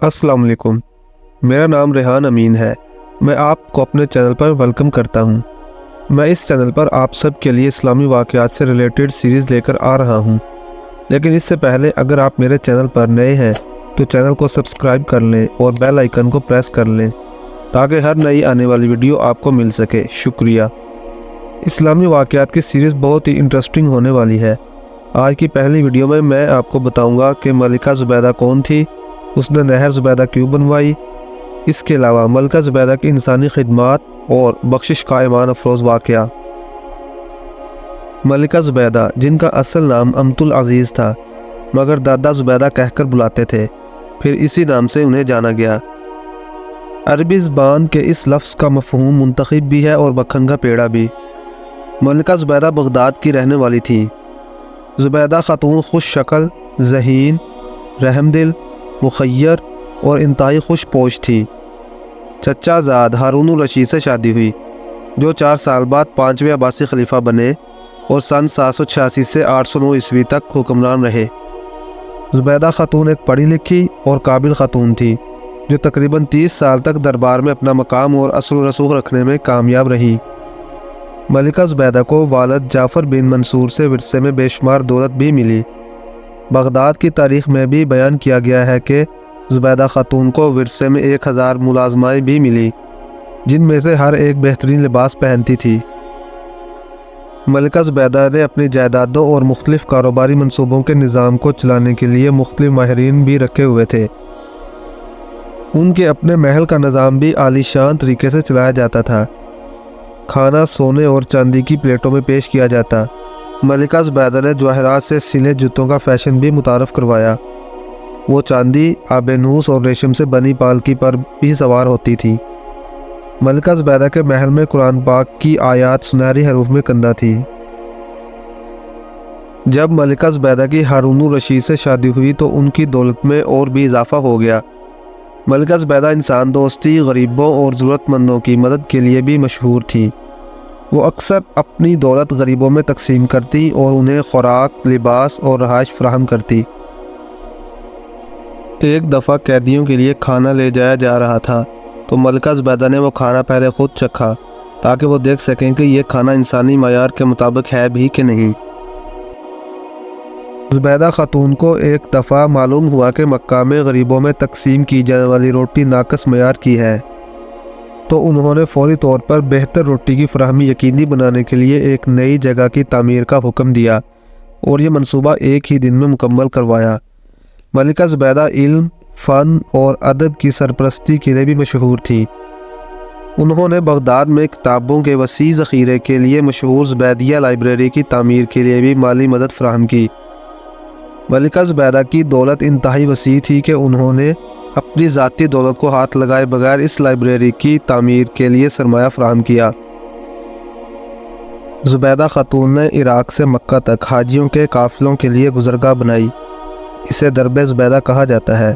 السلام علیکم، میرا نام ریحان امین ہے۔ میں آپ کو اپنے چینل پر ویلکم کرتا ہوں۔ میں اس چینل پر آپ سب کے لیے اسلامی واقعات سے ریلیٹڈ سیریز لے کر آ رہا ہوں، لیکن اس سے پہلے اگر آپ میرے چینل پر نئے ہیں تو چینل کو سبسکرائب کر لیں اور بیل آئیکن کو پریس کر لیں تاکہ ہر نئی آنے والی ویڈیو آپ کو مل سکے۔ شکریہ۔ اسلامی واقعات کی سیریز بہت ہی انٹرسٹنگ ہونے والی ہے۔ آج کی پہلی ویڈیو میں آپ کو بتاؤں گا کہ ملکہ زبیدہ کون تھی، اس نے نہر زبیدہ کیوں بنوائی، اس کے علاوہ ملکہ زبیدہ کی انسانی خدمات اور بخشش کا ایمان افروز واقعہ۔ ملکہ زبیدہ، جن کا اصل نام امت العزیز تھا مگر دادا زبیدہ کہہ کر بلاتے تھے، پھر اسی نام سے انہیں جانا گیا۔ عربی زبان کے اس لفظ کا مفہوم منتخب بھی ہے اور مکھن کا پیڑا بھی۔ ملکہ زبیدہ بغداد کی رہنے والی تھی۔ زبیدہ خاتون خوش شکل، ذہین، رحم دل، مخیر اور انتہائی خوش پوش تھی۔ چچا زاد ہارون الرشید سے شادی ہوئی، جو 4 سال بعد 5ویں عباسی خلیفہ بنے اور سن 786 سے 809 عیسوی تک حکمران رہے۔ زبیدہ خاتون ایک پڑھی لکھی اور قابل خاتون تھی جو تقریباً 30 سال تک دربار میں اپنا مقام اور اثر و رسوخ رکھنے میں کامیاب رہی۔ ملکہ زبیدہ کو والد جعفر بن منصور سے ورثے میں بے شمار دولت بھی ملی۔ بغداد کی تاریخ میں بھی بیان کیا گیا ہے کہ زبیدہ خاتون کو ورثے میں 1000 ملازمائیں بھی ملی، جن میں سے ہر ایک بہترین لباس پہنتی تھی۔ ملکہ زبیدہ نے اپنی جائیدادوں اور مختلف کاروباری منصوبوں کے نظام کو چلانے کے لیے مختلف ماہرین بھی رکھے ہوئے تھے۔ ان کے اپنے محل کا نظام بھی عالی شان طریقے سے چلایا جاتا تھا۔ کھانا سونے اور چاندی کی پلیٹوں میں پیش کیا جاتا۔ ملکہ زبیدہ نے جواہرات سے سلے جوتوں کا فیشن بھی متعارف کروایا۔ وہ چاندی، آبنوس اور ریشم سے بنی پالکی پر بھی سوار ہوتی تھی۔ ملکہ زبیدہ کے محل میں قرآن پاک کی آیات سنہری حروف میں کندہ تھی۔ جب ملکہ زبیدہ کی ہارون الرشید سے شادی ہوئی تو ان کی دولت میں اور بھی اضافہ ہو گیا۔ ملکہ زبیدہ انسان دوستی، غریبوں اور ضرورت مندوں کی مدد کے لیے بھی مشہور تھی۔ وہ اکثر اپنی دولت غریبوں میں تقسیم کرتی اور انہیں خوراک، لباس اور رہائش فراہم کرتی۔ ایک دفعہ قیدیوں کے لیے کھانا لے جایا جا رہا تھا تو ملکہ زبیدہ نے وہ کھانا پہلے خود چکھا تاکہ وہ دیکھ سکیں کہ یہ کھانا انسانی معیار کے مطابق ہے بھی کہ نہیں۔ زبیدہ خاتون کو ایک دفعہ معلوم ہوا کہ مکہ میں غریبوں میں تقسیم کی جانے والی روٹی ناقص معیار کی ہے، تو انہوں نے فوری طور پر بہتر روٹی کی فراہمی یقینی بنانے کے لیے ایک نئی جگہ کی تعمیر کا حکم دیا اور یہ منصوبہ ایک ہی دن میں مکمل کروایا۔ ملکہ زبیدہ علم، فن اور ادب کی سرپرستی کے لیے بھی مشہور تھی۔ انہوں نے بغداد میں کتابوں کے وسیع ذخیرے کے لیے مشہور زبیدیہ لائبریری کی تعمیر کے لیے بھی مالی مدد فراہم کی۔ ملکہ زبیدہ کی دولت انتہائی وسیع تھی کہ انہوں نے اپنی ذاتی دولت کو ہاتھ لگائے بغیر اس لائبریری کی تعمیر کے لیے سرمایہ فراہم کیا۔ زبیدہ خاتون نے عراق سے مکہ تک حاجیوں کے قافلوں کے لیے گزرگاہ بنائی۔ اسے درب زبیدہ کہا جاتا ہے۔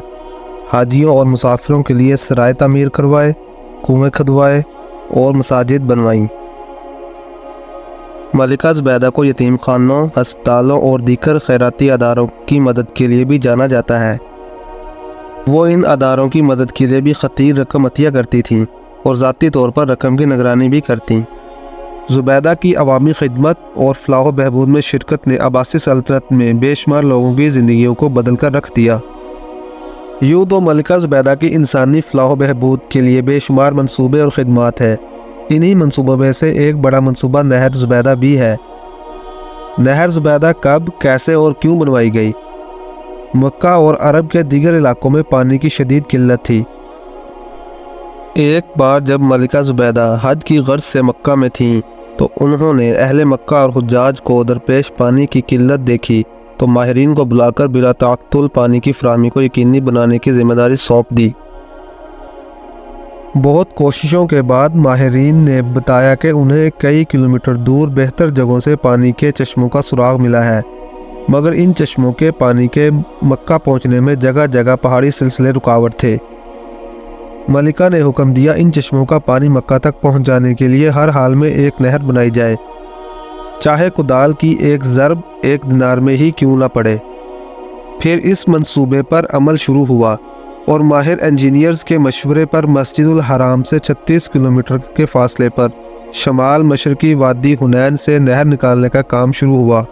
حاجیوں اور مسافروں کے لیے سرائے تعمیر کروائے، کنویں کھدوائے اور مساجد بنوائیں۔ ملکہ زبیدہ کو یتیم خانوں، ہسپتالوں اور دیگر خیراتی اداروں کی مدد کے لیے بھی جانا جاتا ہے۔ وہ ان اداروں کی مدد کے لیے بھی خطیر رقم عطیہ کرتی تھیں اور ذاتی طور پر رقم کی نگرانی بھی کرتیں۔ زبیدہ کی عوامی خدمت اور فلاح و بہبود میں شرکت نے عباسی سلطنت میں بے شمار لوگوں کی زندگیوں کو بدل کر رکھ دیا۔ یوں تو ملکہ زبیدہ کی انسانی فلاح و بہبود کے لیے بے شمار منصوبے اور خدمات ہیں۔ انہی منصوبوں میں سے ایک بڑا منصوبہ نہر زبیدہ بھی ہے۔ نہر زبیدہ کب، کیسے اور کیوں بنوائی گئی؟ مکہ اور عرب کے دیگر علاقوں میں پانی کی شدید قلت تھی۔ ایک بار جب ملکہ زبیدہ حج کی غرض سے مکہ میں تھیں تو انہوں نے اہل مکہ اور حجاج کو درپیش پانی کی قلت دیکھی تو ماہرین کو بلا کر بلا تعطل پانی کی فراہمی کو یقینی بنانے کی ذمہ داری سونپ دی۔ بہت کوششوں کے بعد ماہرین نے بتایا کہ انہیں کئی کلومیٹر دور بہتر جگہوں سے پانی کے چشموں کا سراغ ملا ہے، مگر ان چشموں کے پانی کے مکہ پہنچنے میں جگہ جگہ پہاڑی سلسلے رکاوٹ تھے۔ ملکہ نے حکم دیا ان چشموں کا پانی مکہ تک پہنچ جانے کے لیے ہر حال میں ایک نہر بنائی جائے، چاہے کدال کی ایک ضرب 1 دینار میں ہی کیوں نہ پڑے۔ پھر اس منصوبے پر عمل شروع ہوا۔ اور ماہر انجینئرز کے مشورے پر مسجد الحرام سے 36 کلومیٹر کے فاصلے پر شمال مشرقی وادی حنین سے نہر نکالنے کا کام شروع ہوا۔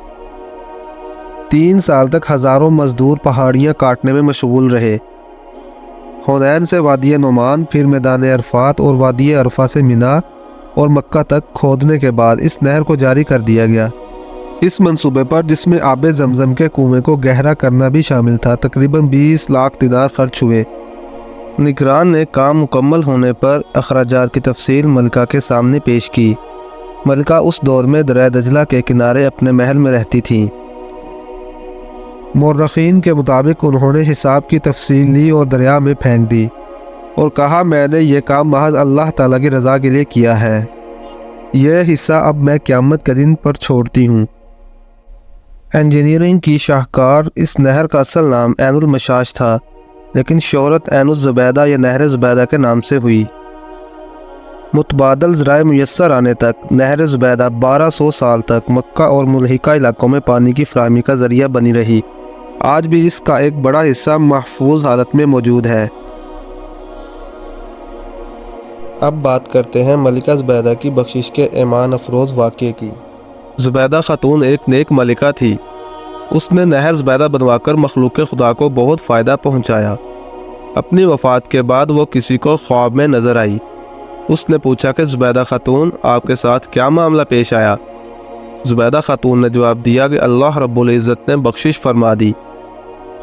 3 سال تک ہزاروں مزدور پہاڑیاں کاٹنے میں مشغول رہے۔ حنین سے وادی نعمان، پھر میدان عرفات اور وادی عرفہ سے مینا اور مکہ تک کھودنے کے بعد اس نہر کو جاری کر دیا گیا۔ اس منصوبے پر، جس میں آب زمزم کے کنویں کو گہرا کرنا بھی شامل تھا، تقریباً 20 لاکھ دینار خرچ ہوئے۔ نگران نے کام مکمل ہونے پر اخراجات کی تفصیل ملکہ کے سامنے پیش کی۔ ملکہ اس دور میں دریائے دجلہ کے کنارے اپنے محل میں رہتی تھیں۔ مورخین کے مطابق انہوں نے حساب کی تفصیل لی اور دریا میں پھینک دی اور کہا، میں نے یہ کام محض اللہ تعالیٰ کی رضا کے لیے کیا ہے، یہ حصہ اب میں قیامت کے دن پر چھوڑتی ہوں۔ انجینئرنگ کی شاہکار اس نہر کا اصل نام عین المشاش تھا، لیکن شہرت عین الزبیدہ یا نہر زبیدہ کے نام سے ہوئی۔ متبادل ذرائع میسر آنے تک نہر زبیدہ 1200 سال تک مکہ اور ملحقہ علاقوں میں پانی کی فراہمی کا ذریعہ بنی رہی۔ آج بھی اس کا ایک بڑا حصہ محفوظ حالت میں موجود ہے۔ اب بات کرتے ہیں ملکہ زبیدہ کی بخشش کے ایمان افروز واقعے کی۔ زبیدہ خاتون ایک نیک ملکہ تھی۔ اس نے نہر زبیدہ بنوا کر مخلوق خدا کو بہت فائدہ پہنچایا۔ اپنی وفات کے بعد وہ کسی کو خواب میں نظر آئی۔ اس نے پوچھا کہ زبیدہ خاتون، آپ کے ساتھ کیا معاملہ پیش آیا؟ زبیدہ خاتون نے جواب دیا کہ اللہ رب العزت نے بخشش فرما دی۔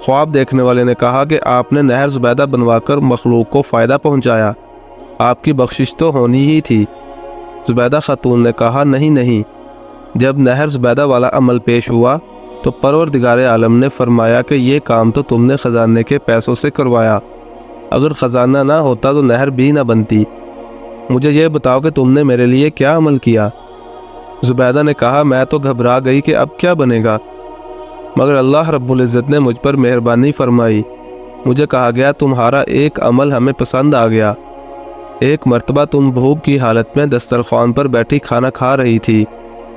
خواب دیکھنے والے نے کہا کہ آپ نے نہر زبیدہ بنوا کر مخلوق کو فائدہ پہنچایا، آپ کی بخشش تو ہونی ہی تھی۔ زبیدہ خاتون نے کہا، نہیں، جب نہر زبیدہ والا عمل پیش ہوا تو پروردگار عالم نے فرمایا کہ یہ کام تو تم نے خزانے کے پیسوں سے کروایا، اگر خزانہ نہ ہوتا تو نہر بھی نہ بنتی۔ مجھے یہ بتاؤ کہ تم نے میرے لیے کیا عمل کیا؟ زبیدہ نے کہا، میں تو گھبرا گئی کہ اب کیا بنے گا، مگر اللہ رب العزت نے مجھ پر مہربانی فرمائی۔ مجھے کہا گیا، تمہارا ایک عمل ہمیں پسند آ گیا۔ ایک مرتبہ تم بھوک کی حالت میں دسترخوان پر بیٹھی کھانا کھا رہی تھی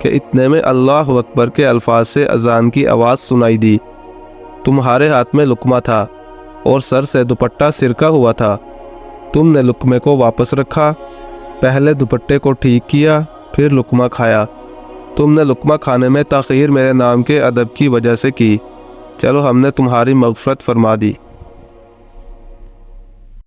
کہ اتنے میں اللہ اکبر کے الفاظ سے اذان کی آواز سنائی دی۔ تمہارے ہاتھ میں لقمہ تھا اور سر سے دوپٹہ سرکا ہوا تھا۔ تم نے لقمے کو واپس رکھا، پہلے دوپٹے کو ٹھیک کیا، پھر لقمہ کھایا۔ تم نے لقمہ کھانے میں تاخیر میرے نام کے ادب کی وجہ سے کی، چلو ہم نے تمہاری مغفرت فرما دی۔